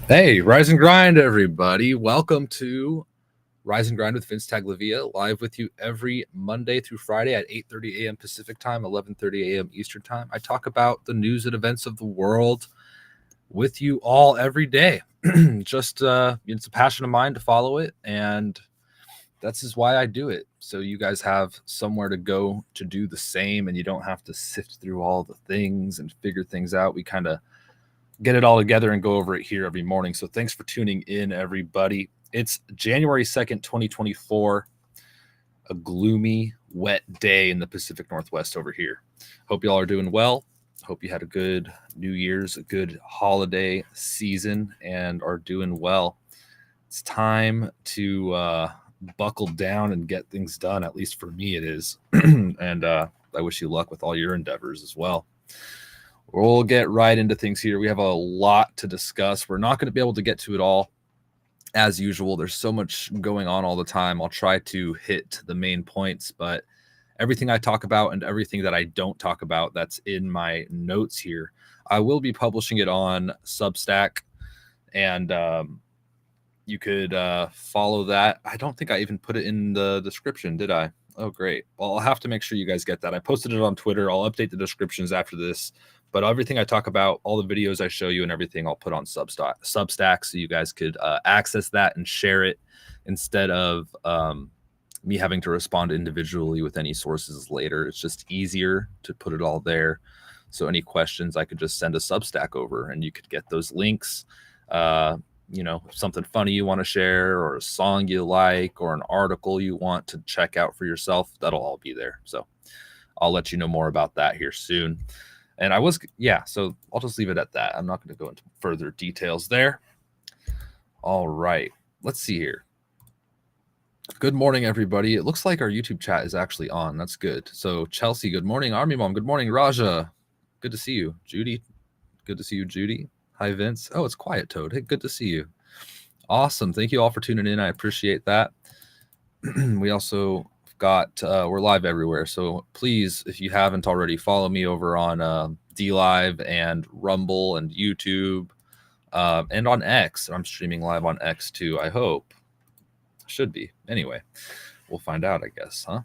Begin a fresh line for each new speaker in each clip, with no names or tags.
Hey, Rise and Grind, everybody. Welcome to Rise and Grind with VinceTagliavia, live with you every Monday through Friday at 8:30 a.m. Pacific time, 11:30 a.m. Eastern time. I talk about the news and events of the world with you all every day. Just it's a passion of mine to follow it, and that's just why I do it. So you guys have somewhere to go to do the same, and you don't have to sift through all the things and figure things out. We kind of get it all together and go over it here every morning. So thanks for tuning in, everybody. It's January 2nd, 2024, a gloomy, wet day in the Pacific Northwest over here. Hope y'all are doing well. Hope you had a good New Year's, a good holiday season, and are doing well. It's time to buckle down and get things done. At least for me, it is. And I wish you luck with all your endeavors as well. We'll get right into things here. We have a lot to discuss. We're not going to be able to get to it all as usual. There's so much going on all the time. I'll try to hit the main points, but everything I talk about and everything that I don't talk about that's in my notes here, I will be publishing it on Substack, and you could follow that. I don't think I even put it in the description, did I? Oh, great. Well, I'll have to make sure you guys get that. I posted it on Twitter. I'll update the descriptions after this. But everything I talk about, all the videos I show you and everything, I'll put on Substack so you guys could access that and share it instead of me having to respond individually with any sources later. It's just easier to put it all there. So any questions, I could just send a Substack over and you could get those links. Something funny you want to share, or a song you like, or an article you want to check out for yourself, that'll all be there. So I'll let you know more about that here soon. And so I'll just leave it at that. I'm not going to go into further details there. All right, let's see here. Good morning, everybody. It looks like our YouTube chat is actually on. That's good. So Chelsea, good morning. Army Mom, good morning. Raja, good to see you. Judy, good to see you. Judy, hi Vince. Oh, it's Quiet Toad. Hey, good to see you. Awesome. Thank you all for tuning in. I appreciate that. We also we're live everywhere, so please, if you haven't already, follow me over on DLive and Rumble and YouTube, and on X. I'm streaming live on X too, I hope. Should be. Anyway, we'll find out, I guess, huh?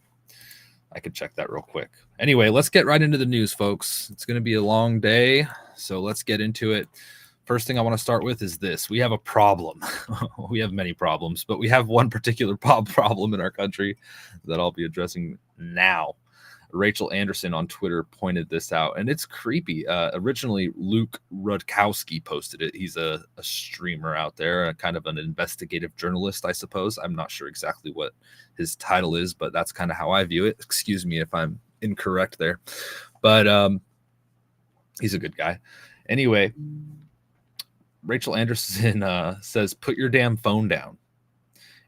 I could check that real quick. Anyway, let's get right into the news, folks. It's going to be a long day, so let's get into it. First thing I want to start with is this. We have a problem. We have many problems, but we have one particular problem in our country that I'll be addressing now. Rachel Anderson on Twitter pointed this out, and it's creepy. Originally, Luke Rudkowski posted it. He's a streamer out there, kind of an investigative journalist, I suppose. I'm not sure exactly what his title is, but that's kind of how I view it. Excuse me if I'm incorrect there. But he's a good guy. Anyway, Rachel Anderson says, put your damn phone down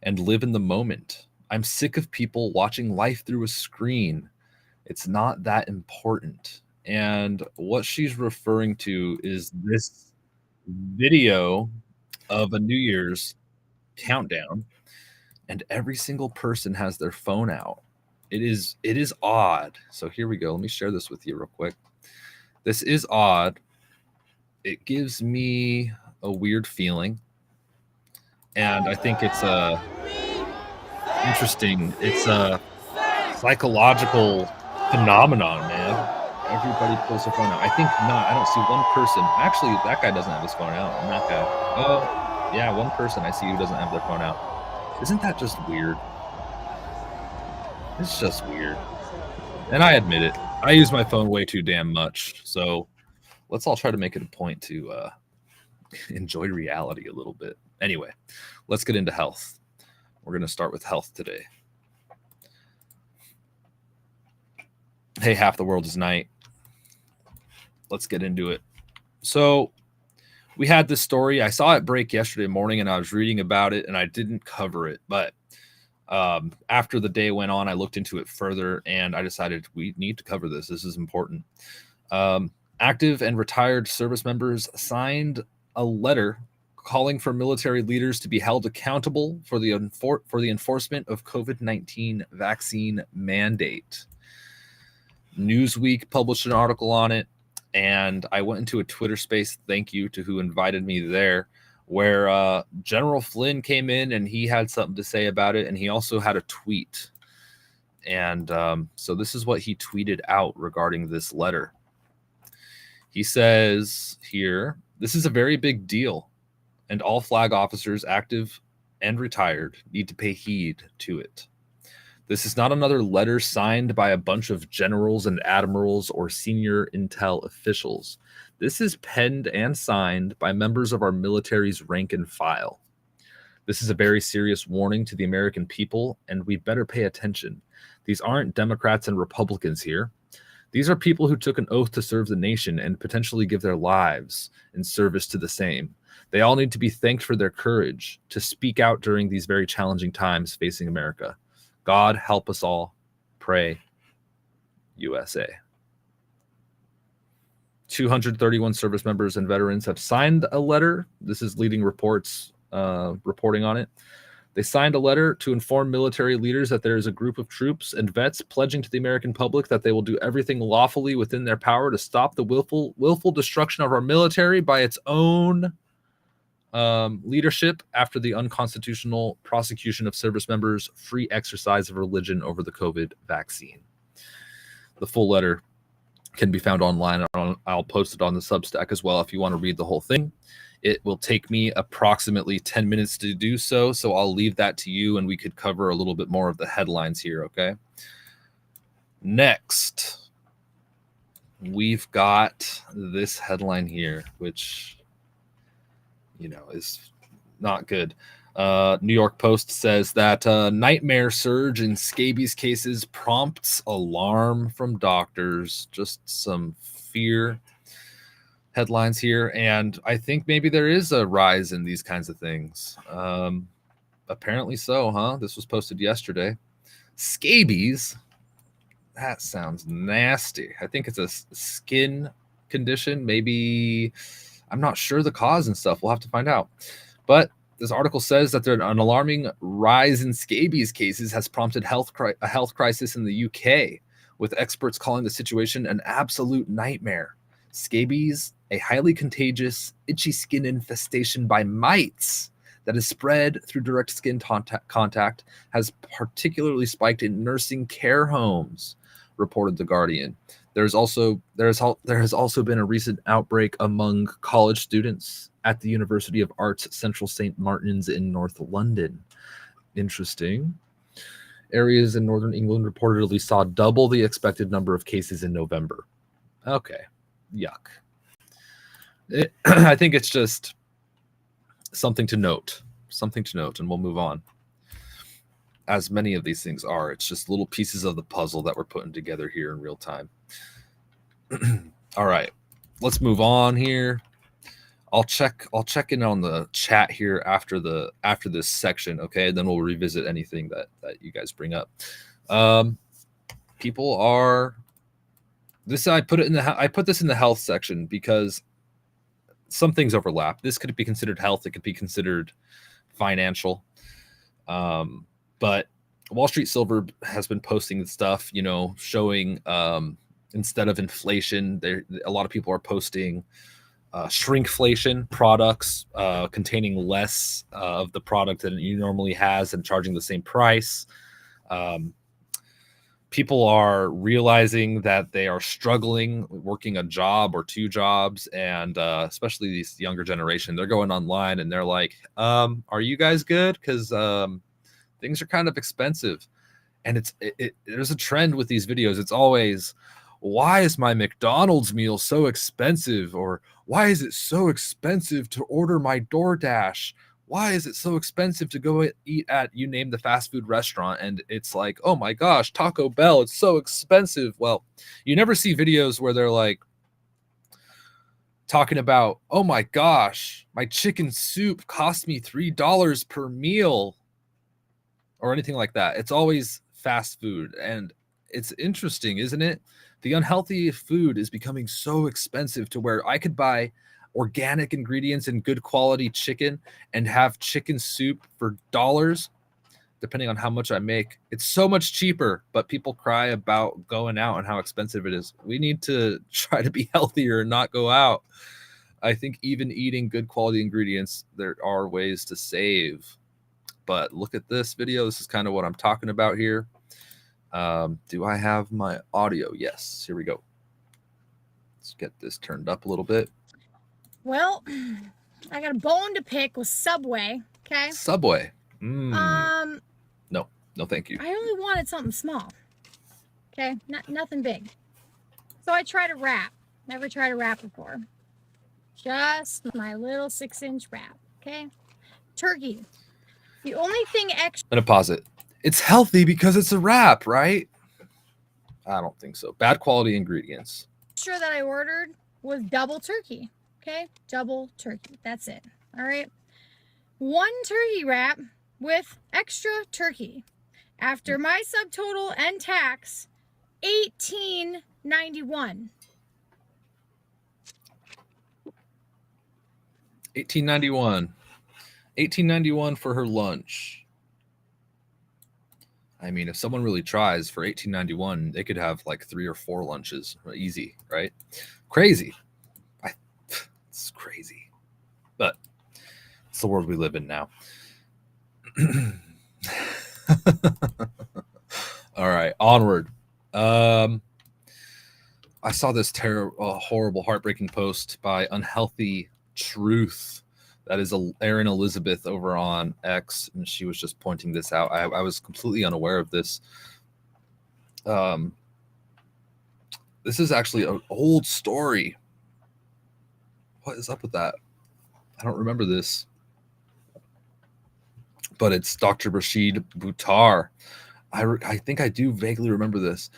and live in the moment. I'm sick of people watching life through a screen. It's not that important. And what she's referring to is this video of a New Year's countdown, and every single person has their phone out. It is odd. So here we go. Let me share this with you real quick. This is odd. It gives me a weird feeling, and I think it's interesting. It's a psychological phenomenon, man. Everybody pulls their phone out. I think not. I don't see one person. Actually, that guy doesn't have his phone out. And that guy. Oh, yeah, one person I see who doesn't have their phone out. Isn't that just weird? It's just weird. And I admit it. I use my phone way too damn much. So let's all try to make it a point to enjoy reality a little bit. Anyway, let's get into health. We're going to start with health today. Hey, half the world is night. Let's get into it. So we had this story. I saw it break yesterday morning, and I was reading about it, and I didn't cover it. But after the day went on, I looked into it further, and I decided we need to cover this. This is important. Active and retired service members signed a letter calling for military leaders to be held accountable for the enforcement of COVID-19 vaccine mandate. Newsweek published an article on it, and I went into a Twitter space. Thank you to who invited me there, where General Flynn came in and he had something to say about it, and he also had a tweet. And so this is what he tweeted out regarding this letter. He says here, "This is a very big deal, and all flag officers, active and retired, need to pay heed to it. This is not another letter signed by a bunch of generals and admirals or senior intel officials. This is penned and signed by members of our military's rank and file. This is a very serious warning to the American people, and we better pay attention. These aren't Democrats and Republicans here. These are people who took an oath to serve the nation and potentially give their lives in service to the same. They all need to be thanked for their courage to speak out during these very challenging times facing America. God help us all. Pray, USA." 231 service members and veterans have signed a letter. This is leading reports reporting on it. They signed a letter to inform military leaders that there is a group of troops and vets pledging to the American public that they will do everything lawfully within their power to stop the willful destruction of our military by its own leadership after the unconstitutional prosecution of service members' free exercise of religion over the COVID vaccine. The full letter can be found online. I'll post it on the Substack as well if you want to read the whole thing. It will take me approximately 10 minutes to do so, so I'll leave that to you, and we could cover a little bit more of the headlines here, okay? Next, we've got this headline here, which, is not good. New York Post says that nightmare surge in scabies cases prompts alarm from doctors. Just some fear headlines here, and I think maybe there is a rise in these kinds of things. Apparently so, huh? This was posted yesterday. Scabies? That sounds nasty. I think it's a skin condition. Maybe, I'm not sure the cause and stuff. We'll have to find out. But this article says that an alarming rise in scabies cases has prompted a health crisis in the UK, with experts calling the situation an absolute nightmare. Scabies, a highly contagious, itchy skin infestation by mites that is spread through direct skin contact, has particularly spiked in nursing care homes, reported The Guardian. There has also been a recent outbreak among college students at the University of Arts Central St. Martin's in North London. Interesting. Areas in northern England reportedly saw double the expected number of cases in November. Okay. Yuck. I think it's just something to note, and we'll move on. As many of these things are, it's just little pieces of the puzzle that we're putting together here in real time. All right, let's move on here. I'll check in on the chat here after this section, okay? Then we'll revisit anything that you guys bring up. People are this. I put this in the health section because some things overlap. This could be considered health. It could be considered financial. But Wall Street Silver has been posting stuff, showing instead of inflation, a lot of people are posting shrinkflation products containing less of the product than it normally has and charging the same price. People are realizing that they are struggling working a job or two jobs, and especially this younger generation, they're going online and they're like, are you guys good? Because things are kind of expensive. And there's a trend with these videos. It's always, why is my McDonald's meal so expensive? Or why is it so expensive to order my DoorDash? Why is it so expensive to go eat at, you name the fast food restaurant? And it's like, oh my gosh, Taco Bell, it's so expensive. Well, you never see videos where they're like talking about, oh my gosh, my chicken soup cost me $3 per meal or anything like that. It's always fast food. And it's interesting, isn't it? The unhealthy food is becoming so expensive to where I could buy organic ingredients and good quality chicken and have chicken soup for dollars, depending on how much I make. It's so much cheaper, but people cry about going out and how expensive it is. We need to try to be healthier and not go out. I think even eating good quality ingredients, there are ways to save. But look at this video. This is kind of what I'm talking about here. Do I have my audio? Yes. Here we go. Let's get this turned up a little bit.
Well, I got a bone to pick with Subway. Okay.
Subway. No, thank you.
I only wanted something small. Okay, nothing big. So I tried a wrap. Never tried a wrap before. Just my little 6-inch wrap. Okay. Turkey. The only thing extra.
I'm gonna pause it. It's healthy because it's a wrap, right? I don't think so. Bad quality ingredients.
Extra that I ordered was double turkey. Okay, double turkey. That's it. All right. 1 turkey wrap with extra turkey. After my subtotal and tax, $18.91.
$18.91 for her lunch. I mean, if someone really tries for $18.91, they could have like 3 or 4 lunches, easy, right? Crazy. It's crazy, but it's the world we live in now. All right, onward. I saw this horrible, heartbreaking post by Unhealthy Truth. That is Erin Elizabeth over on X, and she was just pointing this out. I was completely unaware of this. This is actually an old story. What is up with that? I don't remember this. But it's Dr. Rashid Buttar. I think I do vaguely remember this.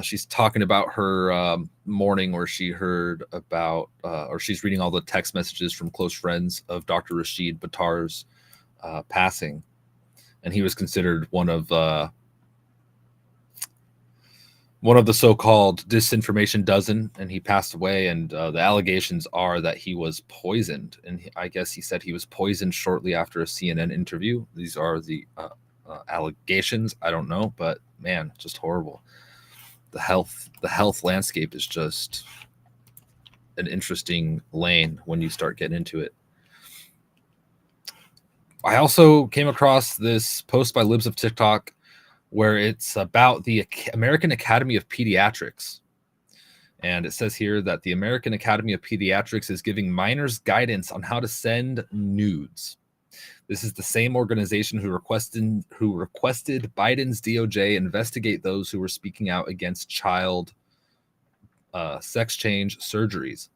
She's talking about her morning where she heard about, or she's reading all the text messages from close friends of Dr. Rashid Buttar's passing. And he was considered one of the so-called disinformation dozen, and he passed away. And the allegations are that he was poisoned. And I guess he said he was poisoned shortly after a CNN interview. These are the allegations. I don't know, but man, just horrible. The health landscape is just an interesting lane when you start getting into it. I also came across this post by Libs of TikTok where it's about the American Academy of Pediatrics. And it says here that the American Academy of Pediatrics is giving minors guidance on how to send nudes. This is the same organization who requested Biden's DOJ investigate those who were speaking out against child sex change surgeries.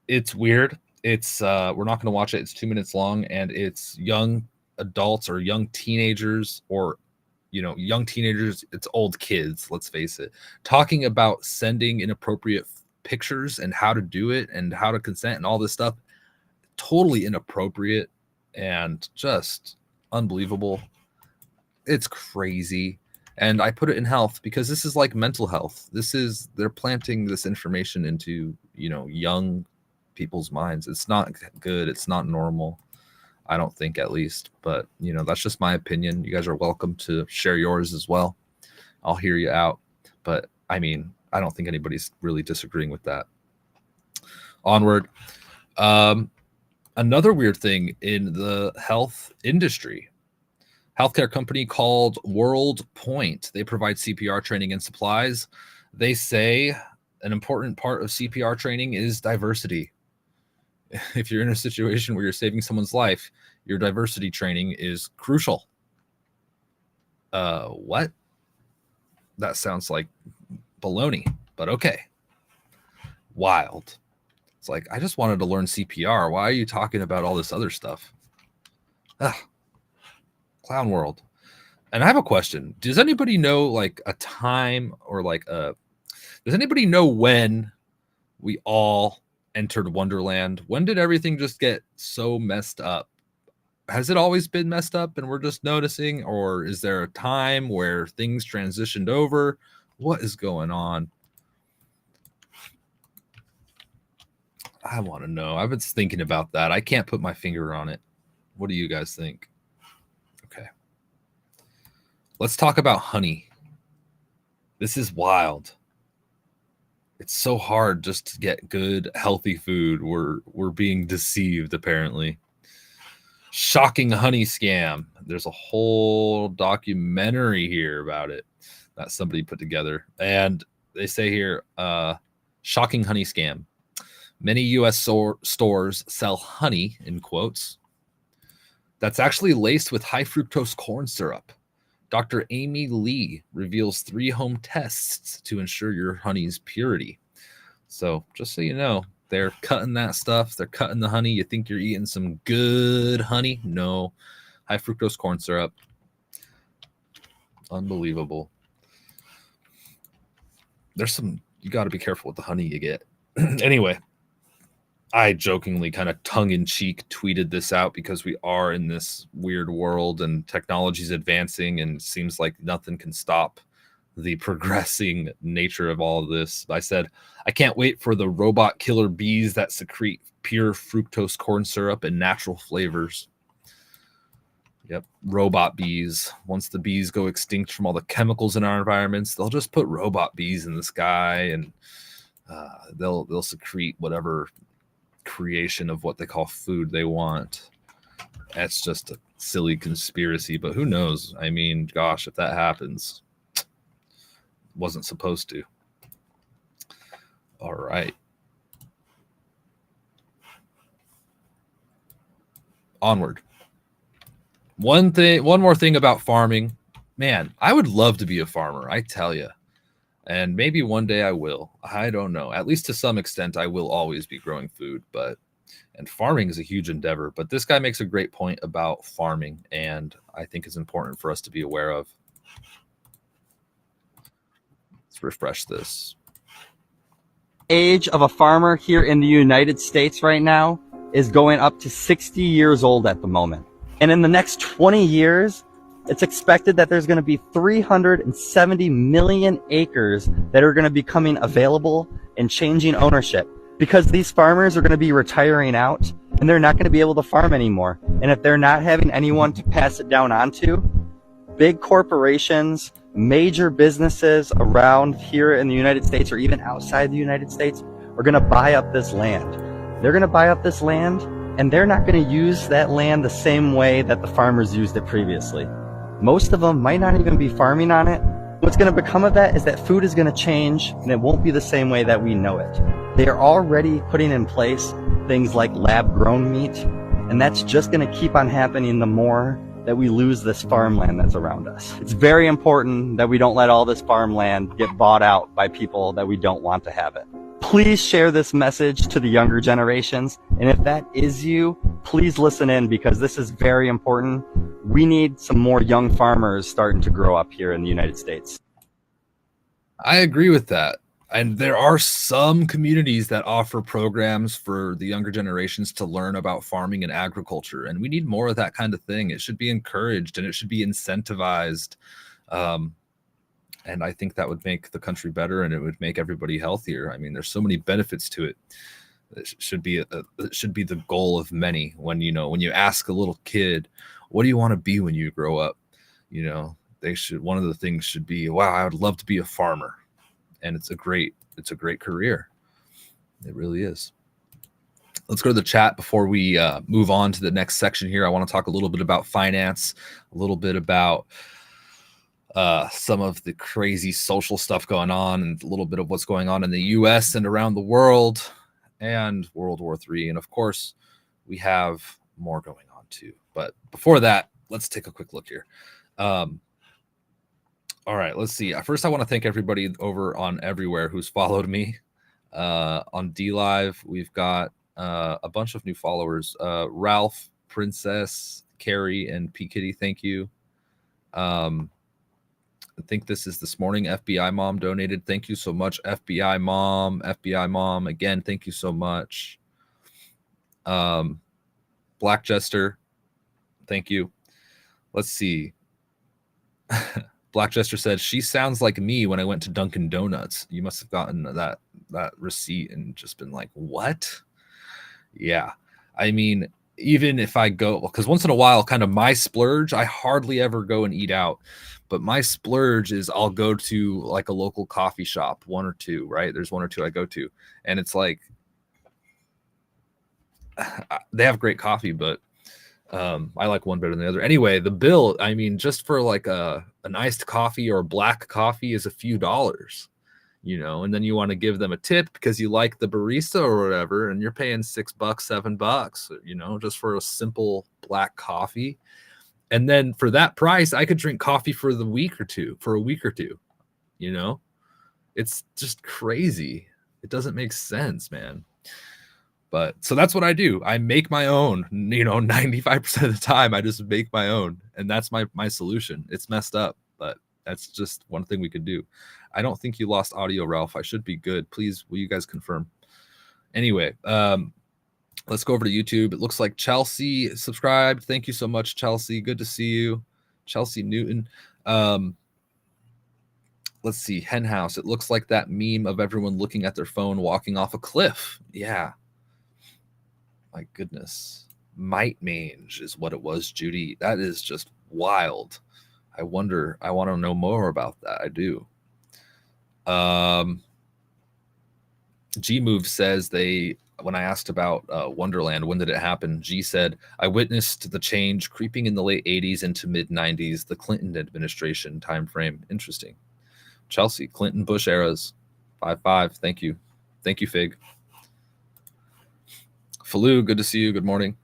It's weird. It's we're not going to watch it. It's 2 minutes long, and it's young adults or young teenagers or young teenagers. It's old kids, let's face it, talking about sending inappropriate pictures and how to do it and how to consent and all this stuff. Totally inappropriate and just unbelievable. It's crazy. And I put it in health because this is like mental health. They're planting this information into, young people's minds. It's not good. It's not normal. I don't think, at least, but that's just my opinion. You guys are welcome to share yours as well. I'll hear you out. But I mean, I don't think anybody's really disagreeing with that. Onward. Another weird thing in the health industry, healthcare company called WorldPoint. They provide CPR training and supplies. They say an important part of CPR training is diversity. If you're in a situation where you're saving someone's life, your diversity training is crucial. What? That sounds like baloney, but okay. Wild. It's like, I just wanted to learn CPR. Why are you talking about all this other stuff? Clown world. And I have a question. Does anybody know like a time or does anybody know when we all entered Wonderland? When did everything just get so messed up? Has it always been messed up and we're just noticing? Or is there a time where things transitioned over? What is going on? I want to know. I've been thinking about that. I can't put my finger on it. What do you guys think? Okay. Let's talk about honey. This is wild. It's so hard just to get good, healthy food. We're being deceived, apparently. Shocking honey scam. There's a whole documentary here about it that somebody put together. And they say here, shocking honey scam. Many U.S. stores sell honey, in quotes, that's actually laced with high fructose corn syrup. Dr. Amy Lee reveals 3 home tests to ensure your honey's purity. So just so you know, they're cutting that stuff. They're cutting the honey. You think you're eating some good honey? No. High fructose corn syrup. Unbelievable. You got to be careful with the honey you get. Anyway, I jokingly kind of tongue-in-cheek tweeted this out because we are in this weird world and technology's advancing and it seems like nothing can stop the progressing nature of all of this. I said, I can't wait for the robot killer bees that secrete pure fructose corn syrup and natural flavors. Yep, robot bees. Once the bees go extinct from all the chemicals in our environments, they'll just put robot bees in the sky and they'll secrete whatever creation of what they call food they want. That's just a silly conspiracy, but who knows? I mean, gosh, if that happens, wasn't supposed to. All right. Onward. One more thing about farming. Man, I would love to be a farmer, I tell you. And maybe one day I will. I don't know. At least to some extent, I will always be growing food, and farming is a huge endeavor. But this guy makes a great point about farming, and I think it's important for us to be aware of. Let's refresh this.
Age of a farmer here in the United States right now is going up to 60 years old at the moment. And in the next 20 years, it's expected that there's going to be 370 million acres that are going to be coming available and changing ownership because these farmers are going to be retiring out and they're not going to be able to farm anymore. And if they're not having anyone to pass it down onto, big corporations, major businesses around here in the United States or even outside the United States are going to buy up this land. They're going to buy up this land and they're not going to use that land the same way that the farmers used it previously. Most of them might not even be farming on it. What's going to become of that is that food is going to change and it won't be the same way that we know it. They are already putting in place things like lab-grown meat, and that's just going to keep on happening the more that we lose this farmland that's around us. It's very important that we don't let all this farmland get bought out by people that we don't want to have it. Please share this message to the younger generations, and if that is you, please listen in because this is very important. We need some more young farmers starting to grow up here in the United States.
I agree with that. And there are some communities that offer programs for the younger generations to learn about farming and agriculture. And we need more of that kind of thing. It should be encouraged and it should be incentivized. And I think that would make the country better and it would make everybody healthier. I mean, there's so many benefits to it. It should be the goal of many. When you ask a little kid, what do you want to be when you grow up? One of the things should be, wow, I would love to be a farmer. And it's a great career. It really is. Let's go to the chat before we move on to the next section here. I want to talk a little bit about finance, a little bit about some of the crazy social stuff going on, and a little bit of what's going on in the U.S. and around the world, and World War III. And of course, we have more going on too. But before that, let's take a quick look here. All right, let's see. First, I want to thank everybody over on Everywhere who's followed me. On DLive, we've got a bunch of new followers. Ralph, Princess, Carrie, and P. Kitty, thank you. I think this is this morning. FBI Mom donated. Thank you so much, FBI Mom. FBI Mom, again, thank you so much. Black Jester, thank you. Let's see. Black Jester said, she sounds like me when I went to Dunkin' Donuts. You must have gotten that receipt and just been like, what? Yeah. I mean, even if I go, because once in a while, kind of my splurge, I hardly ever go and eat out. But my splurge is I'll go to like a local coffee shop, one or two, right? There's one or two I go to, and it's like they have great coffee, but I like one better than the other. Anyway, the bill, I mean, just for like an iced coffee or black coffee is a few dollars, and then you want to give them a tip because you like the barista or whatever, and you're paying $6, $7, just for a simple black coffee. And then for that price, I could drink coffee for a week or two. It's just crazy. It doesn't make sense, man. But so that's what I do. I make my own, 95% of the time I just make my own. And that's my solution. It's messed up, but that's just one thing we could do. I don't think you lost audio, Ralph. I should be good. Please, will you guys confirm? Anyway, let's go over to YouTube. It looks like Chelsea subscribed. Thank you so much, Chelsea. Good to see you. Chelsea Newton. Let's see. Henhouse. It looks like that meme of everyone looking at their phone walking off a cliff. Yeah. My goodness. Might mange is what it was, Judy. That is just wild. I want to know more about that. I do. G-Move says when I asked about Wonderland, when did it happen? G said, I witnessed the change creeping in the late 80s into mid 90s, the Clinton administration timeframe. Interesting. Chelsea, Clinton, Bush eras. 5-5. Thank you. Thank you, Fig. Falou, good to see you. Good morning.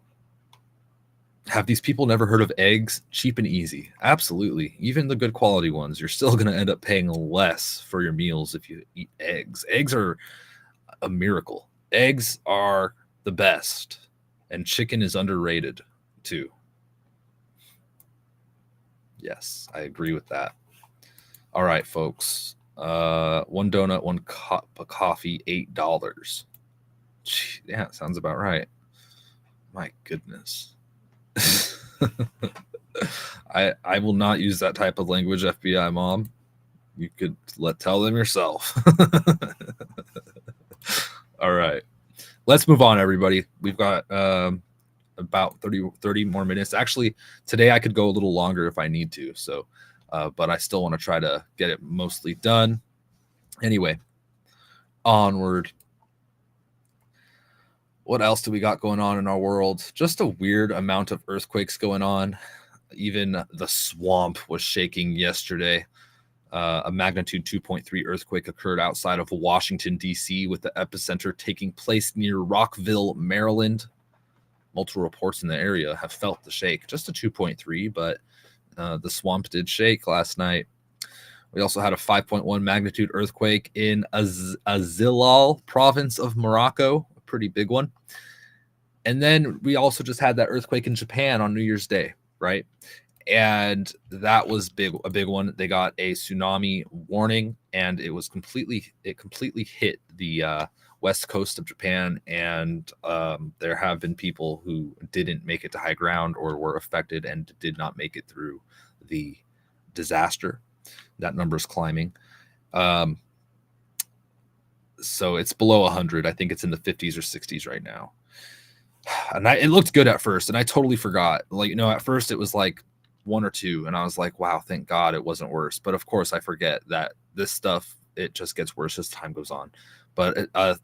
Have these people never heard of eggs? Cheap and easy. Absolutely. Even the good quality ones, you're still going to end up paying less for your meals if you eat eggs. Eggs are a miracle. Eggs are the best, and chicken is underrated too. Yes, I agree with that. All right, folks. One donut, one cup of coffee, $8. Yeah, sounds about right. My goodness. I will not use that type of language, FBI mom. You could tell them yourself. All right. Let's move on, everybody. We've got about 30 more minutes. Actually, today I could go a little longer if I need to. So, but I still want to try to get it mostly done. Anyway, onward. What else do we got going on in our world? Just a weird amount of earthquakes going on. Even the swamp was shaking yesterday. A magnitude 2.3 earthquake occurred outside of Washington, D.C., with the epicenter taking place near Rockville, Maryland. Multiple reports in the area have felt the shake. Just a 2.3, but the swamp did shake last night. We also had a 5.1 magnitude earthquake in Azilal province of Morocco, a pretty big one. And then we also just had that earthquake in Japan on New Year's Day, right? And that was a big one. They got a tsunami warning, and it completely hit the west coast of Japan. And there have been people who didn't make it to high ground or were affected and did not make it through the disaster. That number is climbing. So it's below 100. I think it's in the 50s or 60s right now. And it looked good at first, and I totally forgot. At first it was like 1 or 2, and I was like, wow, thank God it wasn't worse. But of course I forget that this stuff, it just gets worse as time goes on. But the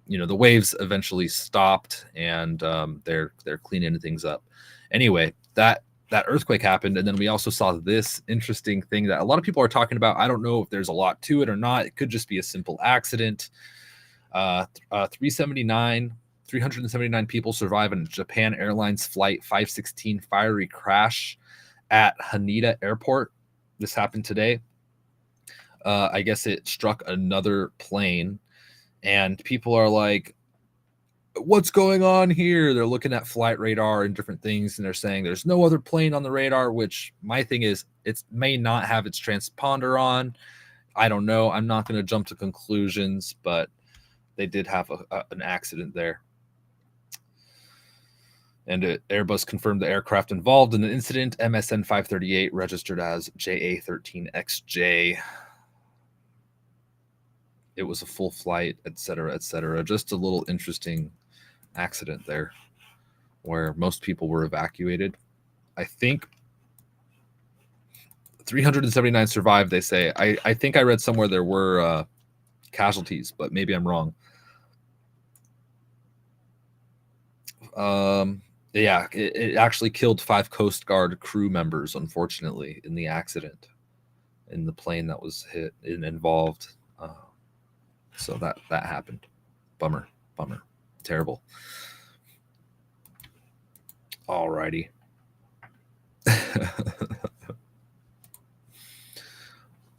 waves eventually stopped, and they're cleaning things up. Anyway, that earthquake happened, and then we also saw this interesting thing that a lot of people are talking about. I don't know if there's a lot to it or not. It could just be a simple accident. 379 people survive in Japan Airlines Flight 516 fiery crash at Haneda Airport. This happened today. I guess it struck another plane, and people are like, what's going on here? They're looking at flight radar and different things, and they're saying there's no other plane on the radar, which my thing is, it may not have its transponder on. I don't know. I'm not going to jump to conclusions, but they did have an accident there. And Airbus confirmed the aircraft involved in the incident, MSN 538, registered as JA13XJ. It was a full flight, etc., etc. Just a little interesting accident there where most people were evacuated. I think 379 survived, they say. I think I read somewhere there were casualties, but maybe I'm wrong. Yeah, it actually killed 5 Coast Guard crew members, unfortunately, in the accident, in the plane that was hit and involved. So that happened. Bummer. Terrible. Alrighty.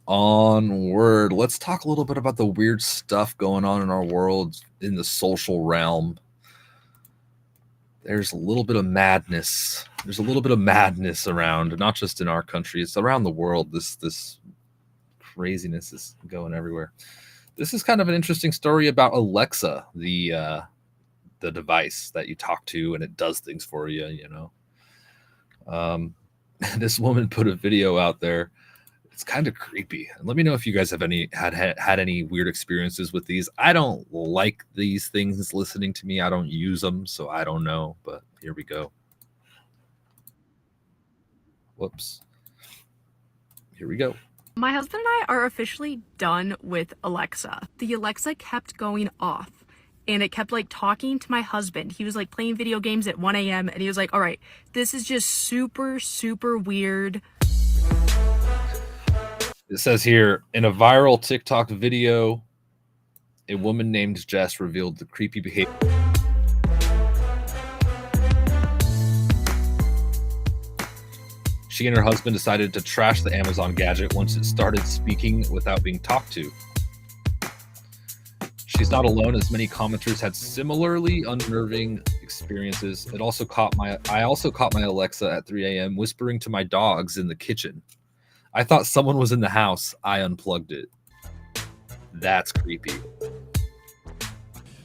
Onward. Let's talk a little bit about the weird stuff going on in our world in the social realm. There's a little bit of madness. There's a little bit of madness around, not just in our country, it's around the world. This craziness is going everywhere. This is kind of an interesting story about Alexa, the device that you talk to and it does things for you, you know. This woman put a video out there. It's kind of creepy. And let me know if you guys have had any weird experiences with these. I don't like these things listening to me. I don't use them, so I don't know. But here we go. Whoops. Here we go.
My husband and I are officially done with Alexa. The Alexa kept going off and it kept like talking to my husband. He was like playing video games at 1 a.m. and he was like, all right, this is just super, super weird.
It says here, in a viral TikTok video, a woman named Jess revealed the creepy behavior. She and her husband decided to trash the Amazon gadget once it started speaking without being talked to. She's not alone, as many commenters had similarly unnerving experiences. I also caught my Alexa at 3 a.m. whispering to my dogs in the kitchen. I thought someone was in the house. I unplugged it. That's creepy.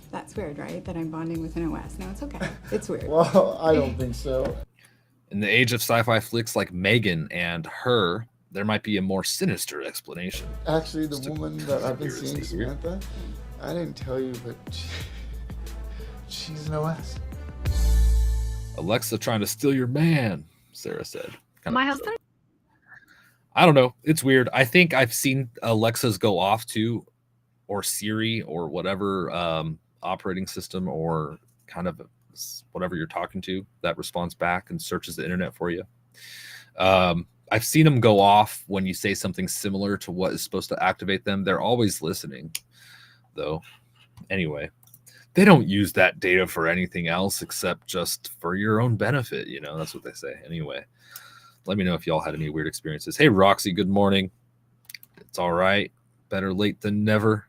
That's weird, right? That I'm bonding with an OS. No, it's okay. It's weird.
Well, I don't think so.
In the age of sci-fi flicks like Megan and Her, there might be a more sinister explanation.
Actually, the woman that I've been seeing, Samantha, I didn't tell you, but she's an OS.
Alexa trying to steal your man, Sarah said.
My husband?
I don't know. It's weird. I think I've seen Alexas go off too, or Siri, or whatever operating system, or kind of whatever you're talking to that responds back and searches the internet for you. I've seen them go off when you say something similar to what is supposed to activate them. They're always listening, though. Anyway, they don't use that data for anything else except just for your own benefit. You know, that's what they say. Anyway, let me know if y'all had any weird experiences. Hey, Roxy, good morning. It's all right. Better late than never.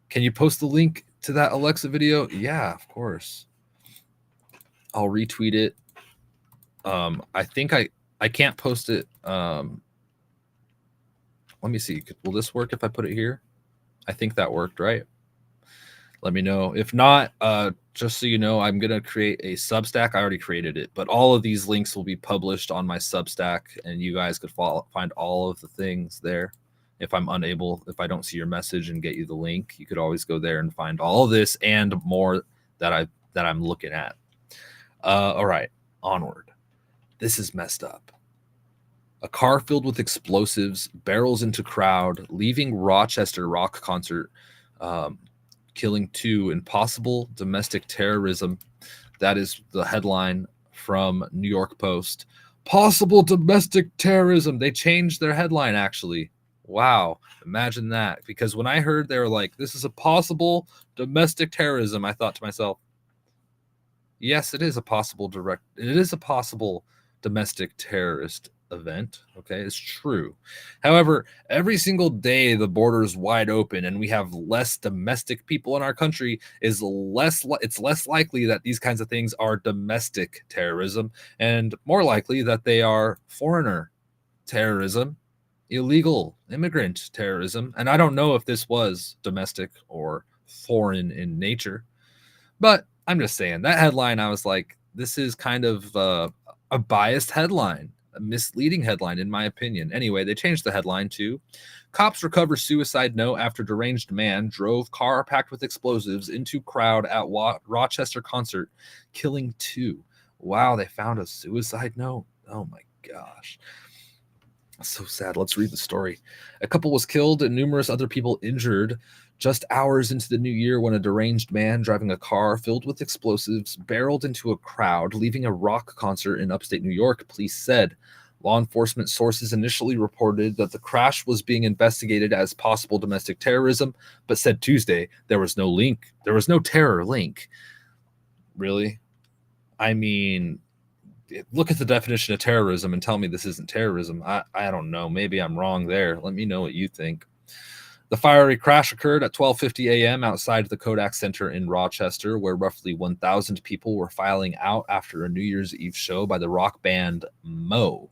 Can you post the link to that Alexa video? Yeah, of course. I'll retweet it. I think I can't post it. Let me see. Will this work if I put it here? I think that worked, right? Let me know. If not, just so you know, I'm going to create a Substack. I already created it, but all of these links will be published on my Substack, and you guys could find all of the things there. If I'm unable, if I don't see your message and get you the link, you could always go there and find all of this and more that I'm looking at. All right, onward. This is messed up. A car filled with explosives barrels into crowd, leaving Rochester rock concert, killing 2 in possible domestic terrorism. That is the headline from New York Post. Possible domestic terrorism. They changed their headline, actually. Wow. Imagine that. Because when I heard they were like, this is a possible domestic terrorism, I thought to myself, yes, it is a possible domestic terrorist event. Okay, it's true. However, every single day the border is wide open and we have less domestic people in our country, it's less likely that these kinds of things are domestic terrorism, and more likely that they are foreigner terrorism, illegal immigrant terrorism. And I don't know if this was domestic or foreign in nature, but I'm just saying that headline, I was like, this is kind of a biased headline, a misleading headline, in my opinion. Anyway, they changed the headline to cops recover suicide note after deranged man drove car packed with explosives into crowd at Rochester concert, killing 2. Wow, they found a suicide note. Oh my gosh. So sad. Let's read the story. A couple was killed and numerous other people injured just hours into the new year when a deranged man driving a car filled with explosives barreled into a crowd, leaving a rock concert in upstate New York, police said. Law enforcement sources initially reported that the crash was being investigated as possible domestic terrorism, but said Tuesday there was no link. There was no terror link. Really? I mean, look at the definition of terrorism and tell me this isn't terrorism. I don't know. Maybe I'm wrong there. Let me know what you think. The fiery crash occurred at 12:50 a.m. outside the Kodak Center in Rochester, where roughly 1,000 people were filing out after a New Year's Eve show by the rock band Mo.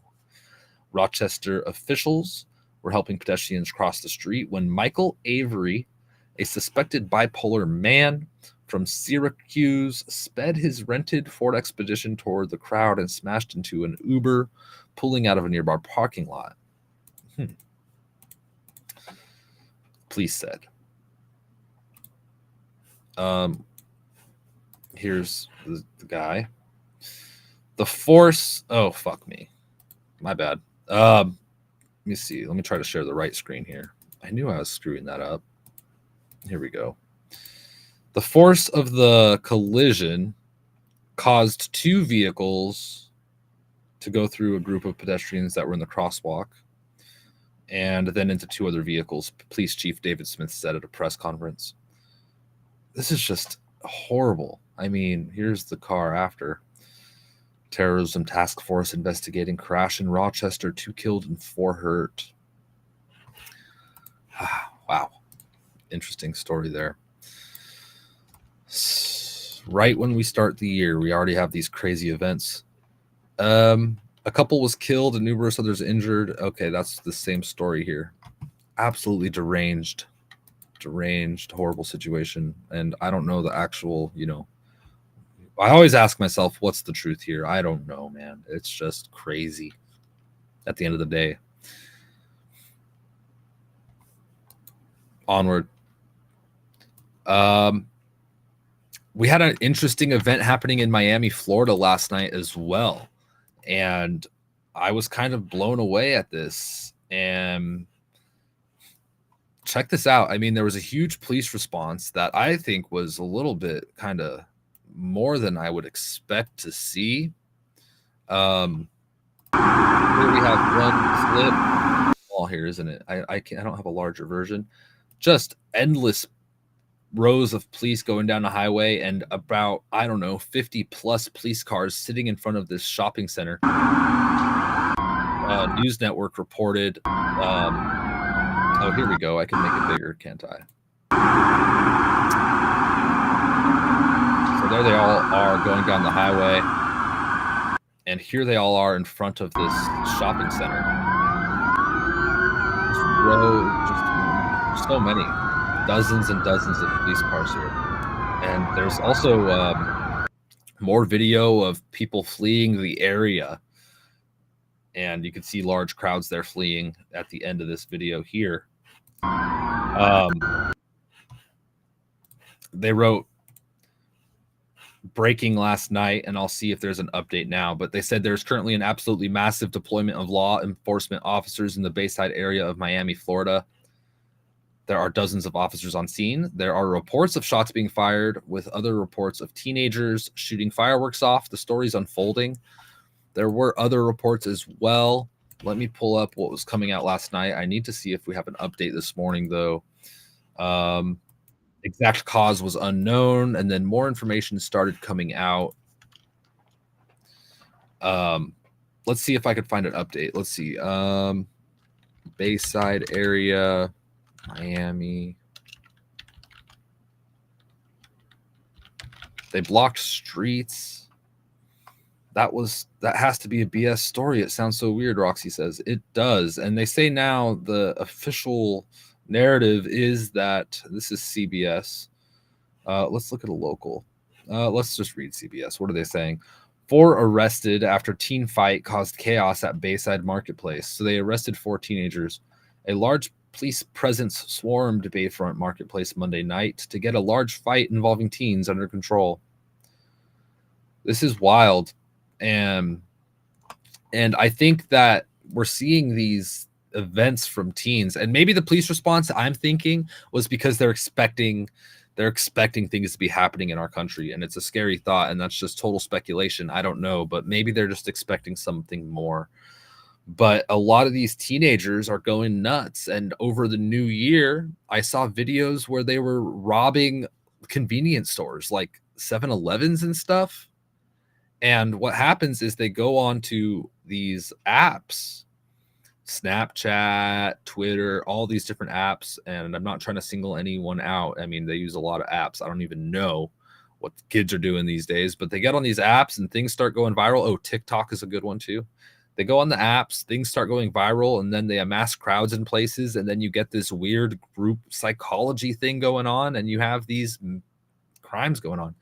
Rochester officials were helping pedestrians cross the street when Michael Avery, a suspected bipolar man from Syracuse, sped his rented Ford Expedition toward the crowd and smashed into an Uber pulling out of a nearby parking lot. Police said. Here's the guy. The force. Oh, fuck me. My bad. Let me see. Let me try to share the right screen here. I knew I was screwing that up. Here we go. The force of the collision caused two vehicles to go through a group of pedestrians that were in the crosswalk and then into two other vehicles, Police Chief David Smith said at a press conference. This is just horrible. I mean, here's the car after. Terrorism Task Force investigating crash in Rochester, 2 killed and 4 hurt. Wow. Interesting story there. Right when we start the year, we already have these crazy events. A couple was killed and numerous others injured. Okay, that's the same story here. Absolutely deranged, horrible situation. And I don't know the actual, I always ask myself, what's the truth here? I don't know, man. It's just crazy at the end of the day. Onward. We had an interesting event happening in Miami, Florida last night as well. And I was kind of blown away at this. And check this out. I mean, there was a huge police response that I think was a little bit kind of more than I would expect to see. Here we have one clip. All here, isn't it? I don't have a larger version. Just endless rows of police going down the highway and about, 50 plus police cars sitting in front of this shopping center. News Network reported. Oh, here we go. I can make it bigger, can't I? So there they all are going down the highway. And here they all are in front of this shopping center. This row, just so many. Dozens and dozens of police cars here. And there's also more video of people fleeing the area. And you can see large crowds there fleeing at the end of this video here. They wrote breaking last night, and I'll see if there's an update now, but they said there's currently an absolutely massive deployment of law enforcement officers in the Bayside area of Miami, Florida. There are dozens of officers on scene. There are reports of shots being fired, with other reports of teenagers shooting fireworks off. The story's unfolding. There were other reports as well. Let me pull up what was coming out last night. I need to see if we have an update this morning, though. Exact cause was unknown, and then more information started coming out. Let's see if I could find an update. Let's see. Bayside area, Miami. They blocked streets. That has to be a BS story. It sounds so weird, Roxy says. It does. And they say now the official narrative is that this is CBS. Let's look at a local. Let's just read CBS. What are they saying? 4 arrested after teen fight caused chaos at Bayside Marketplace. So they arrested 4 teenagers. A large police presence swarmed Bayfront Marketplace Monday night to get a large fight involving teens under control. This is wild. And I think that we're seeing these events from teens, and maybe the police response, I'm thinking, was because they're expecting things to be happening in our country, and it's a scary thought, and that's just total speculation. I don't know, but maybe they're just expecting something more. But a lot of these teenagers are going nuts, and over the new year, I saw videos where they were robbing convenience stores like 7-Elevens and stuff. And what happens is they go on to these apps, Snapchat, Twitter, all these different apps. And I'm not trying to single anyone out. I mean, they use a lot of apps. I don't even know what the kids are doing these days, but they get on these apps and things start going viral. Oh, TikTok is a good one too. They go on the apps, things start going viral, and then they amass crowds in places. And then you get this weird group psychology thing going on, and you have these crimes going on.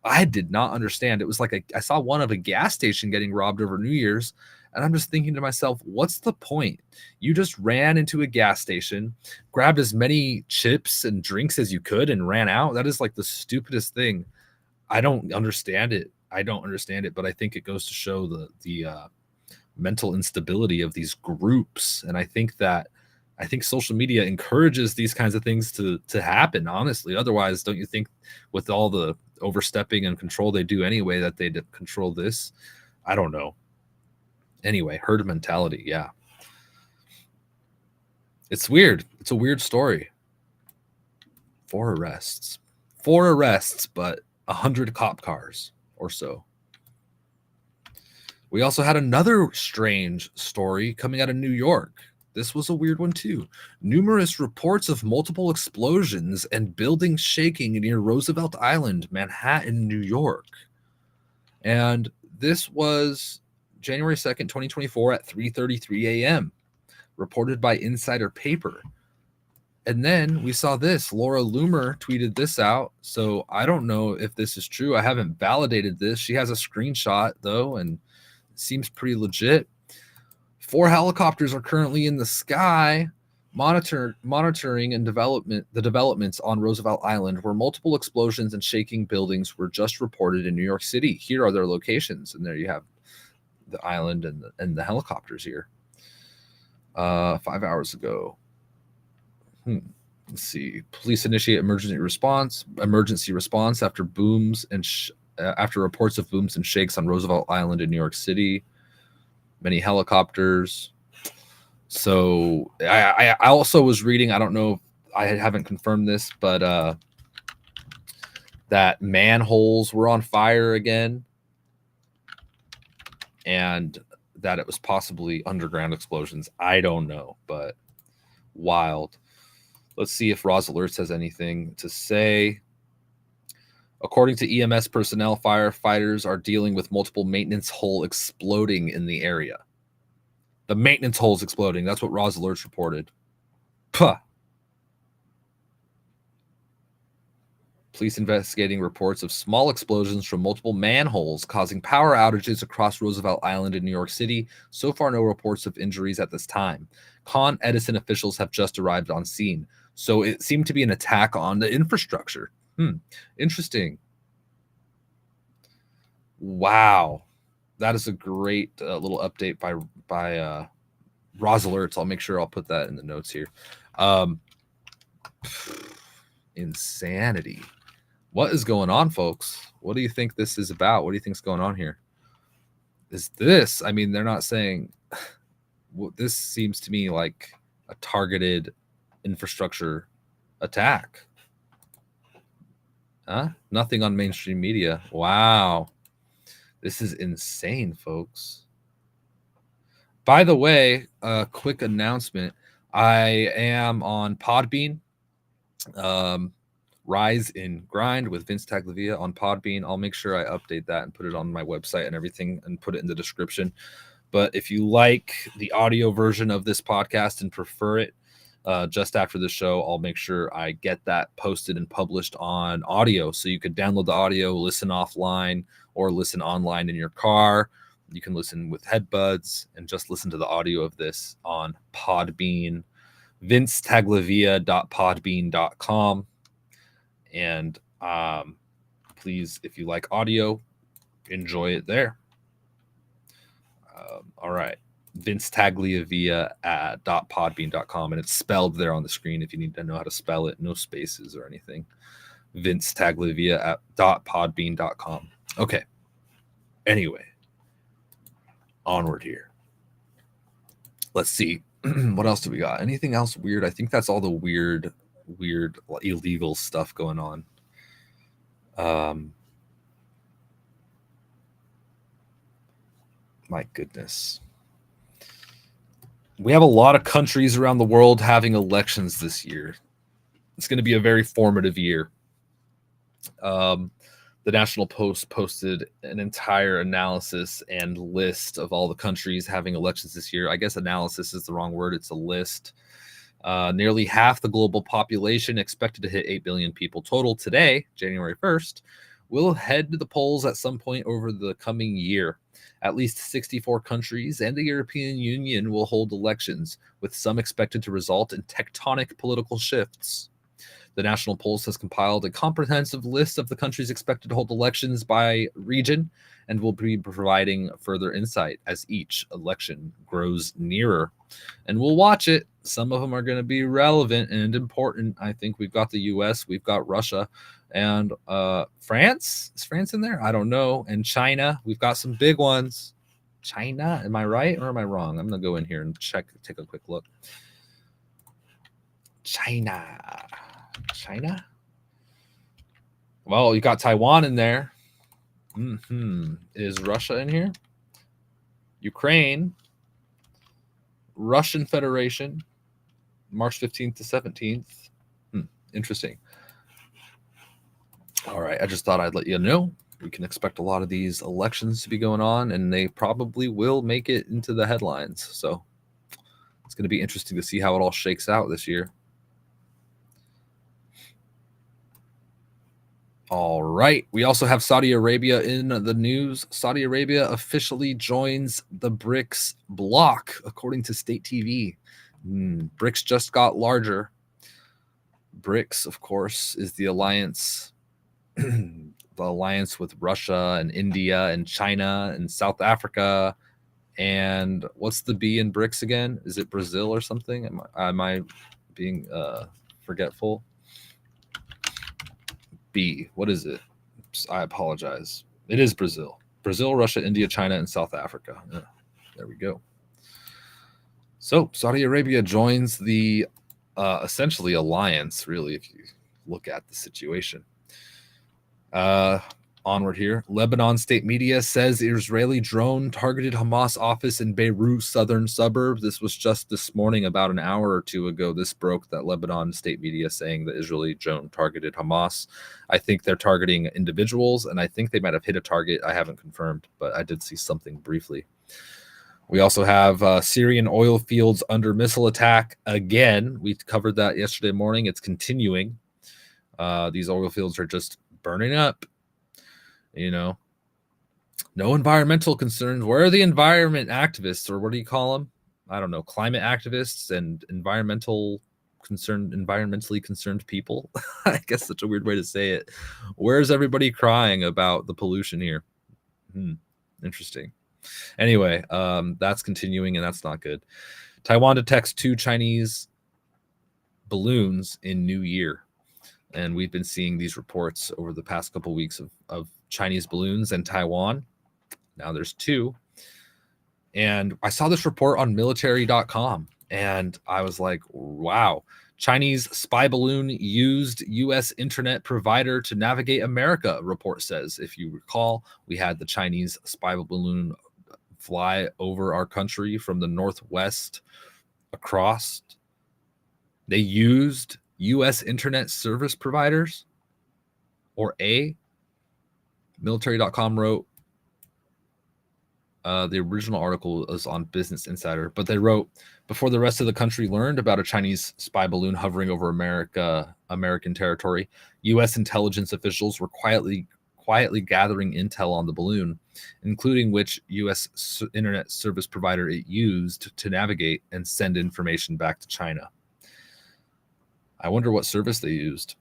I did not understand. It was like I saw one of a gas station getting robbed over New Year's, and I'm just thinking to myself, what's the point? You just ran into a gas station, grabbed as many chips and drinks as you could, and ran out. That is like the stupidest thing. I don't understand it. But I think it goes to show the mental instability of these groups, and I think social media encourages these kinds of things to happen, honestly. Otherwise, don't you think with all the overstepping and control they do anyway, that they'd control this? I don't know. Anyway, herd mentality. Yeah. It's weird. It's a weird story. 4 arrests, but 100 cop cars or so. We also had another strange story coming out of New York. This was a weird one too. Numerous reports of multiple explosions and buildings shaking near Roosevelt Island, Manhattan, New York. And this was January 2nd, 2024 at 3:33 a.m., reported by Insider Paper. And then we saw this. Laura Loomer tweeted this out. So I don't know if this is true. I haven't validated this. She has a screenshot though, and it seems pretty legit. 4 helicopters are currently in the sky monitoring and the developments on Roosevelt Island, where multiple explosions and shaking buildings were just reported in New York City. Here are their locations, and there you have the island and the helicopters here. 5 hours ago. Let's see. Police initiate emergency response after booms and after reports of booms and shakes on Roosevelt Island in New York City. Many helicopters. So I also was reading, I don't know, I haven't confirmed this, but that manholes were on fire again, and that it was possibly underground explosions. I don't know, but wild. Let's see if Roz Alerts has anything to say. According to EMS personnel, firefighters are dealing with multiple maintenance hole exploding in the area. The maintenance hole is exploding. That's what Roz Alerts reported. Puh. Police investigating reports of small explosions from multiple manholes causing power outages across Roosevelt Island in New York City. So far, no reports of injuries at this time. Con Edison officials have just arrived on scene. So it seemed to be an attack on the infrastructure. Interesting. Wow. That is a great little update by Roz Alerts. I'll make sure I'll put that in the notes here. Insanity. What is going on, folks? What do you think this is about? What do you think's going on here? Is this, I mean, they're not saying, well, this seems to me like a targeted infrastructure attack. Huh? Nothing on mainstream media. Wow. This is insane, folks. By the way, a quick announcement. I am on Podbean. Rise and Grind with Vince Tagliavia on Podbean. I'll make sure I update that and put it on my website and everything and put it in the description. But if you like the audio version of this podcast and prefer it, just after the show, I'll make sure I get that posted and published on audio. So you could download the audio, listen offline, or listen online in your car. You can listen with headbuds and just listen to the audio of this on Podbean, VinceTagliavia.podbean.com. And please, if you like audio, enjoy it there. All right. VinceTagliavia at .podbean.com, and it's spelled there on the screen if you need to know how to spell it. No spaces or anything. VinceTagliavia at .podbean.com. Okay. Anyway, onward here. Let's see. What else do we got? Anything else weird? I think that's all the weird illegal stuff going on. My goodness. We have a lot of countries around the world having elections this year. It's going to be a very formative year. The National Post posted an entire analysis and list of all the countries having elections this year. I guess analysis is the wrong word. It's a list. Nearly half the global population, expected to hit 8 billion people total today, January 1st, will head to the polls at some point over the coming year. At least 64 countries and the European Union will hold elections, with some expected to result in tectonic political shifts. The National Polls has compiled a comprehensive list of the countries expected to hold elections by region and will be providing further insight as each election grows nearer. And we'll watch it. Some of them are going to be relevant and important. I think we've got the US, we've got Russia, and France. Is France in there? I don't know. And China. We've got some big ones. China, am I right or am I wrong? I'm going to go in here and take a quick look. China. Well, you got Taiwan in there. Is Russia in here? Ukraine, Russian Federation, March 15th to 17th. Interesting. All right, I just thought I'd let you know. We can expect a lot of these elections to be going on, and they probably will make it into the headlines. So it's going to be interesting to see how it all shakes out this year. All right. We also have Saudi Arabia in the news. Saudi Arabia officially joins the BRICS bloc, according to state TV. BRICS just got larger. BRICS, of course, is the alliance, the alliance with Russia and India and China and South Africa. And what's the B in BRICS again? Is it Brazil or something? Am I being forgetful? B. What is it? I apologize. It is Brazil. Brazil, Russia, India, China, and South Africa. Yeah, there we go. So Saudi Arabia joins the essentially alliance, really, if you look at the situation. Onward here. Lebanon state media says Israeli drone targeted Hamas office in Beirut southern suburb. This was just this morning, about an hour or two ago. This broke, that Lebanon state media saying that Israeli drone targeted Hamas. I think they're targeting individuals, and I think they might have hit a target. I haven't confirmed, but I did see something briefly. We also have Syrian oil fields under missile attack again. We covered that yesterday morning. It's continuing. These oil fields are just burning up. You know, no environmental concerns. Where are the environment activists, or what do you call them? I don't know, climate activists and environmentally concerned people. I guess such a weird way to say it. Where's everybody crying about the pollution here? Interesting. Anyway, that's continuing, and that's not good. Taiwan detects 2 Chinese balloons in New Year. And we've been seeing these reports over the past couple of weeks of Chinese balloons in Taiwan. Now there's 2. And I saw this report on military.com, and I was like, wow. Chinese spy balloon used U.S. internet provider to navigate America, report says. If you recall, we had the Chinese spy balloon fly over our country from the northwest across. They used U.S. internet service providers, or a military.com wrote, the original article is on Business Insider, but they wrote, before the rest of the country learned about a Chinese spy balloon hovering over American territory, U.S. intelligence officials were quietly gathering intel on the balloon, including which U.S. internet service provider it used to navigate and send information back to China. I wonder what service they used.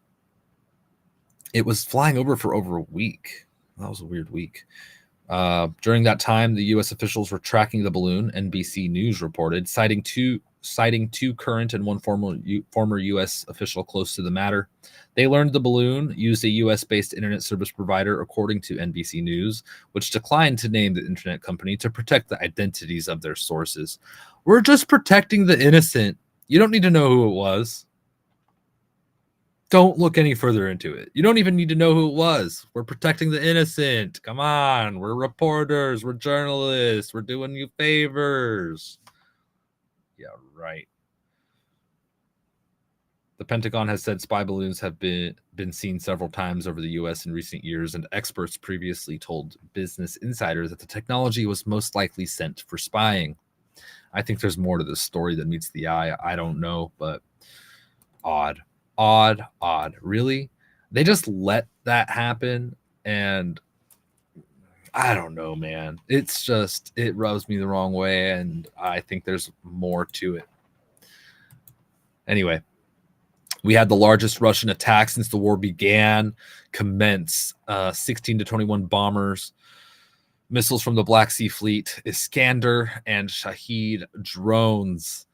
It was flying over for over a week. That was a weird week. During that time, the U.S. officials were tracking the balloon, NBC News reported, citing two current and one former U.S. official close to the matter. They learned the balloon used a U.S.-based internet service provider, according to NBC News, which declined to name the internet company to protect the identities of their sources. We're just protecting the innocent. You don't need to know who it was. Don't look any further into it. You don't even need to know who it was. We're protecting the innocent. Come on. We're reporters. We're journalists. We're doing you favors. Yeah, right. The Pentagon has said spy balloons have been seen several times over the U.S. in recent years, and experts previously told Business Insider that the technology was most likely sent for spying. I think there's more to this story than meets the eye. I don't know, but odd. Really? They just let that happen, and I don't know, man. It's just, it rubs me the wrong way, and I think there's more to it. Anyway, we had the largest Russian attack since the war began commence. 16 to 21 bombers, missiles from the Black Sea Fleet, Iskander and Shahid drones.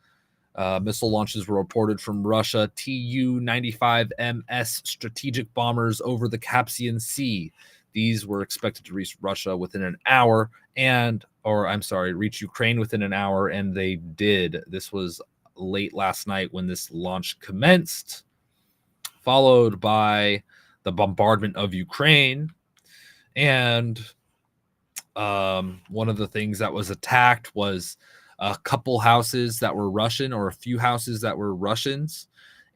Missile launches were reported from Russia. Tu-95MS strategic bombers over the Caspian Sea. These were expected to reach Russia within an hour reach Ukraine within an hour, and they did. This was late last night when this launch commenced, followed by the bombardment of Ukraine. And one of the things that was attacked was a couple houses that were Russian, or a few houses that were Russians,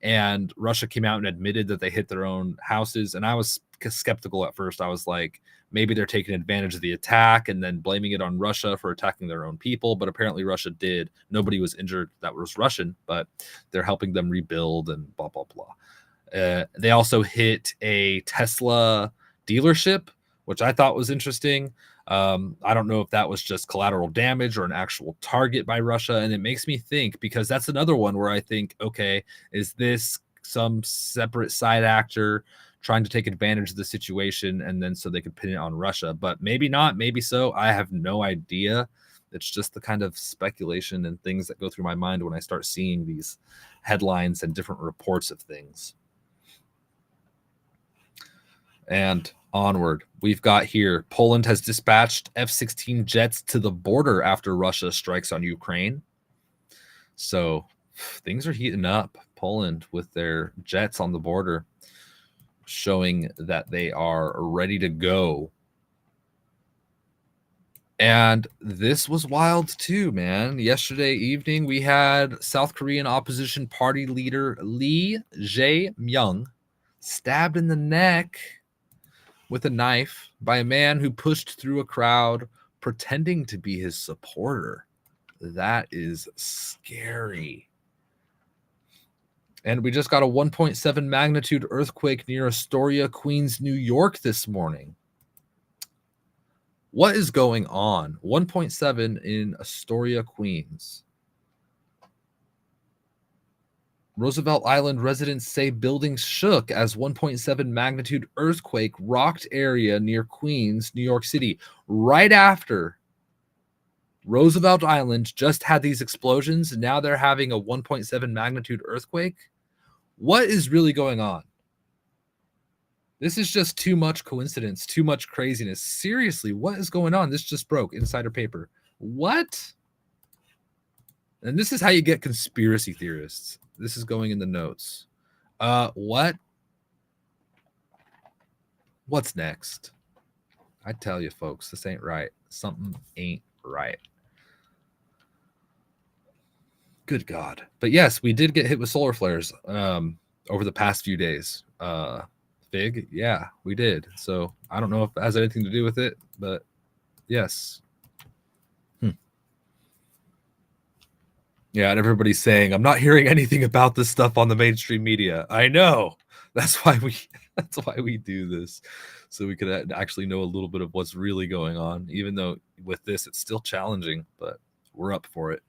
and Russia came out and admitted that they hit their own houses. And I was skeptical at first. I was like, maybe they're taking advantage of the attack and then blaming it on Russia for attacking their own people. But apparently Russia did. Nobody was injured that was Russian, but they're helping them rebuild and blah, blah, blah. They also hit a Tesla dealership, which I thought was interesting. I don't know if that was just collateral damage or an actual target by Russia. And it makes me think, because that's another one where I think, okay, is this some separate side actor trying to take advantage of the situation, and then so they could pin it on Russia? But maybe not, maybe so. I have no idea. It's just the kind of speculation and things that go through my mind when I start seeing these headlines and different reports of things. And onward, we've got here, Poland has dispatched F-16 jets to the border after Russia strikes on Ukraine. So things are heating up. Poland with their jets on the border, showing that they are ready to go. And this was wild too, man. Yesterday evening, we had South Korean opposition party leader Lee Jae-myung stabbed in the neck with a knife by a man who pushed through a crowd pretending to be his supporter. That is scary. And we just got a 1.7 magnitude earthquake near Astoria, Queens, New York this morning. What is going on? 1.7 in Astoria, Queens. Roosevelt Island residents say buildings shook as 1.7 magnitude earthquake rocked area near Queens, New York City, right after Roosevelt Island just had these explosions, and now they're having a 1.7 magnitude earthquake. What is really going on? This is just too much coincidence, too much craziness. Seriously, what is going on? This just broke. Insider paper. What? And this is how you get conspiracy theorists. This is going in the notes. What? What's next? I tell you, folks, this ain't right. Something ain't right. Good God. But yes, we did get hit with solar flares over the past few days. Fig, yeah, we did. So I don't know if it has anything to do with it, but yes. Yeah, and everybody's saying, I'm not hearing anything about this stuff on the mainstream media. I know. That's why we do this. So we could actually know a little bit of what's really going on, even though with this it's still challenging, but we're up for it.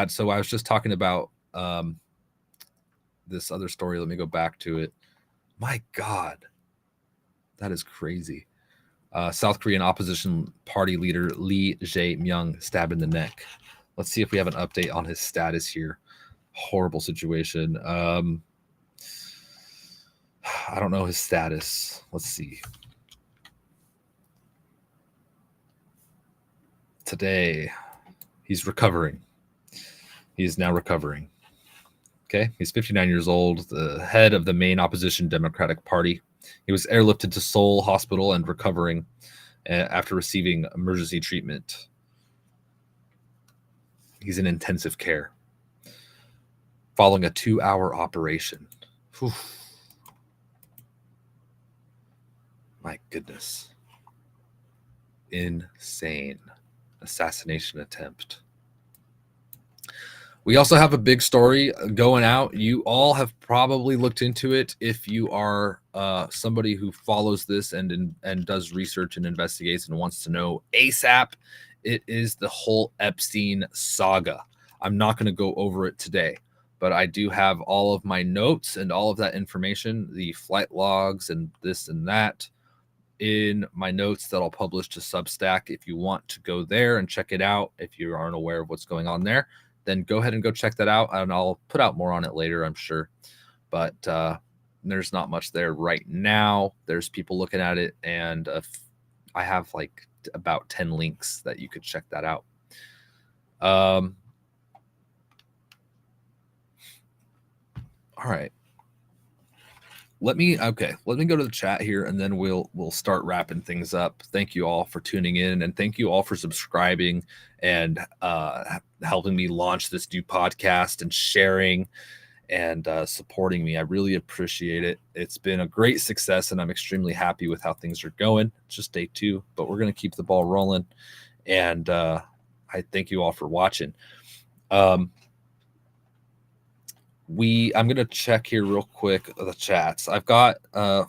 So I was just talking about this other story. Let me go back to it. My God, that is crazy. South Korean opposition party leader Lee Jae-myung stabbed in the neck. Let's see if we have an update on his status here. Horrible situation. I don't know his status. Let's see. Today, he's recovering. He is now recovering. Okay, he's 59 years old, the head of the main opposition Democratic Party. He was airlifted to Seoul Hospital and recovering after receiving emergency treatment. He's in intensive care following a 2-hour operation. Whew. My goodness. Insane assassination attempt. We also have a big story going out. You all have probably looked into it if you are somebody who follows this and does research and investigates and wants to know ASAP. It is the whole Epstein saga. I'm not going to go over it today, but I do have all of my notes and all of that information, the flight logs and this and that, in my notes that I'll publish to Substack. If you want to go there and check it out, if you aren't aware of what's going on there, then go ahead and go check that out, and I'll put out more on it later, I'm sure. But there's not much there right now. There's people looking at it, and I have like about 10 links that you could check that out. All right. Let me go to the chat here, and then we'll start wrapping things up. Thank you all for tuning in, and thank you all for subscribing and helping me launch this new podcast and sharing and supporting me. I really appreciate it. It's been a great success, and I'm extremely happy with how things are going. It's just day 2, but we're going to keep the ball rolling. And I thank you all for watching. I'm going to check here real quick the chats. I've got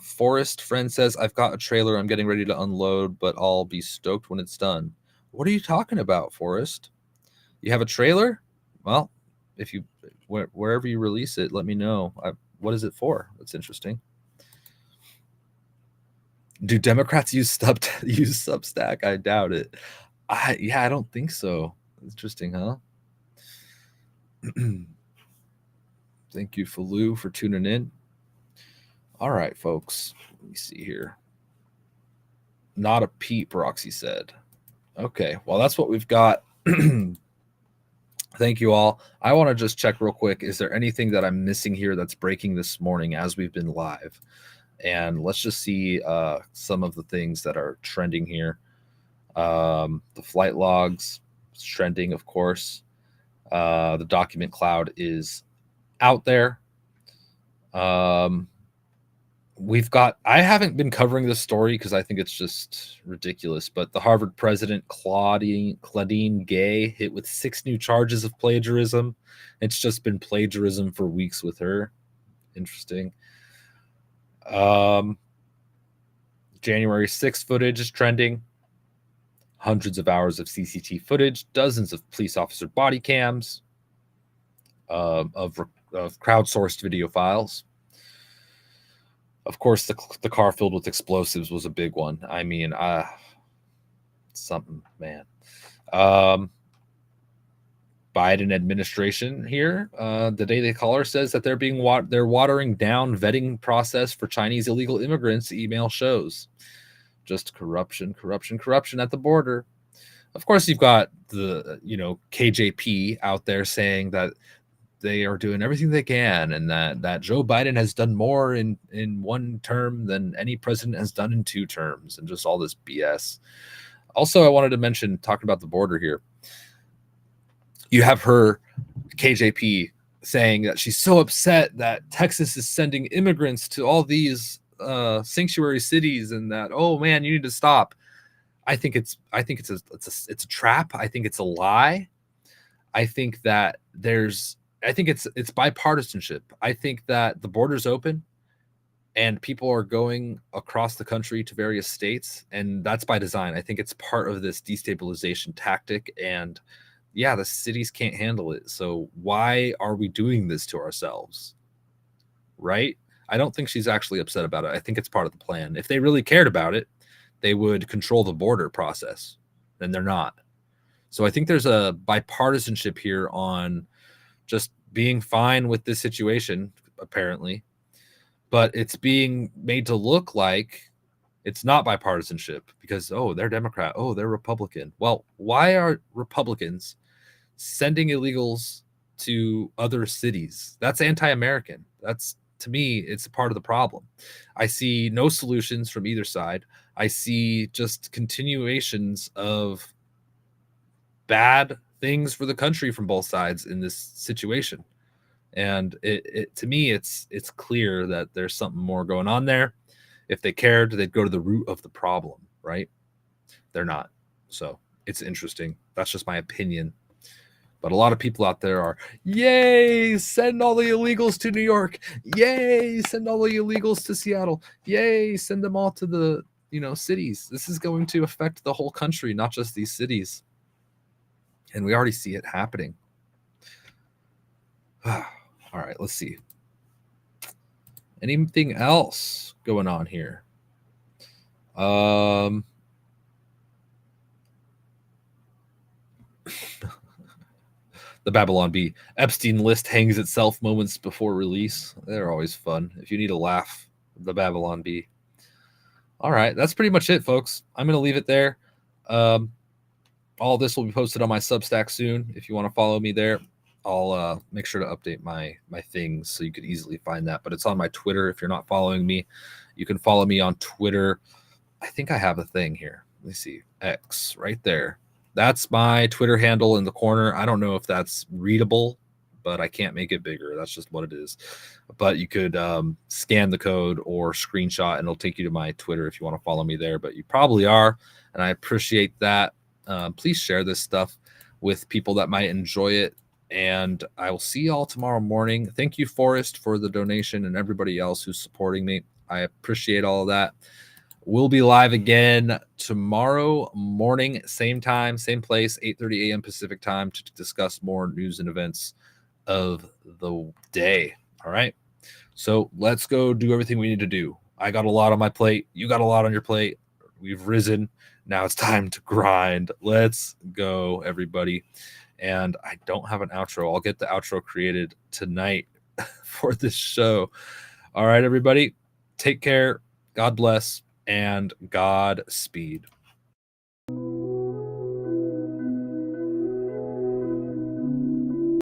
Forrest friend says, I've got a trailer I'm getting ready to unload, but I'll be stoked when it's done. What are you talking about, Forrest? You have a trailer? Well, if you wherever you release it, let me know. What is it for? That's interesting. Do Democrats use Substack? I doubt it. I don't think so. Interesting, huh? Thank you, Falou, for tuning in. All right, folks. Let me see here. Not a peep, Roxy said. Okay, well, that's what we've got. Thank you all. I want to just check real quick. Is there anything that I'm missing here that's breaking this morning as we've been live? And let's just see some of the things that are trending here. The flight logs is trending, of course. The document cloud is out there. I haven't been covering this story because I think it's just ridiculous, but the Harvard president Claudine Gay hit with 6 new charges of plagiarism. It's just been plagiarism for weeks with her. Interesting. January 6th footage is trending. Hundreds of hours of CCTV footage, dozens of police officer body cams, of crowdsourced video files. Of course, the car filled with explosives was a big one. I mean, something, man. Biden administration here, the Daily Caller says that they're watering down vetting process for Chinese illegal immigrants. Email shows just corruption at the border. Of course, you've got the KJP out there saying that they are doing everything they can, and that Joe Biden has done more in 1 term than any president has done in 2 terms, and just all this BS. Also, I wanted to mention, talking about the border here, you have her, KJP, saying that she's so upset that Texas is sending immigrants to all these sanctuary cities, and that, oh man, you need to stop. I think it's a trap. I think it's a lie. I think that it's bipartisanship. I think that the border's open and people are going across the country to various states, and that's by design. I think it's part of this destabilization tactic, and yeah, the cities can't handle it. So why are we doing this to ourselves? Right? I don't think she's actually upset about it. I think it's part of the plan. If they really cared about it, they would control the border process, and they're not. So I think there's a bipartisanship here on just being fine with this situation, apparently, but it's being made to look like it's not bipartisanship because, oh, they're Democrat, oh, they're Republican. Well, why are Republicans sending illegals to other cities? That's anti-American. That's, to me, it's a part of the problem. I see no solutions from either side. I see just continuations of bad things for the country from both sides in this situation. And it to me, it's clear that there's something more going on there. If they cared, they'd go to the root of the problem, right? They're not. So it's interesting. That's just my opinion. But a lot of people out there are, yay, send all the illegals to New York. Yay, send all the illegals to Seattle. Yay, send them all to the, cities. This is going to affect the whole country, not just these cities. And we already see it happening. All right, let's see. Anything else going on here? The Babylon Bee. Epstein list hangs itself moments before release. They're always fun. If you need a laugh, the Babylon Bee. All right, that's pretty much it, folks. I'm going to leave it there. All this will be posted on my Substack soon. If you want to follow me there, I'll make sure to update my things so you could easily find that. But it's on my Twitter. If you're not following me, you can follow me on Twitter. I think I have a thing here. Let me see. X right there. That's my Twitter handle in the corner. I don't know if that's readable, but I can't make it bigger. That's just what it is. But you could scan the code or screenshot, and it'll take you to my Twitter if you want to follow me there. But you probably are, and I appreciate that. Please share this stuff with people that might enjoy it. And I will see y'all tomorrow morning. Thank you, Forrest, for the donation and everybody else who's supporting me. I appreciate all of that. We'll be live again tomorrow morning, same time, same place, 8:30 a.m. Pacific time, to discuss more news and events of the day. All right. So let's go do everything we need to do. I got a lot on my plate. You got a lot on your plate. We've risen. Now it's time to grind. Let's go, everybody. And I don't have an outro. I'll get the outro created tonight for this show. All right, everybody. Take care. God bless and Godspeed.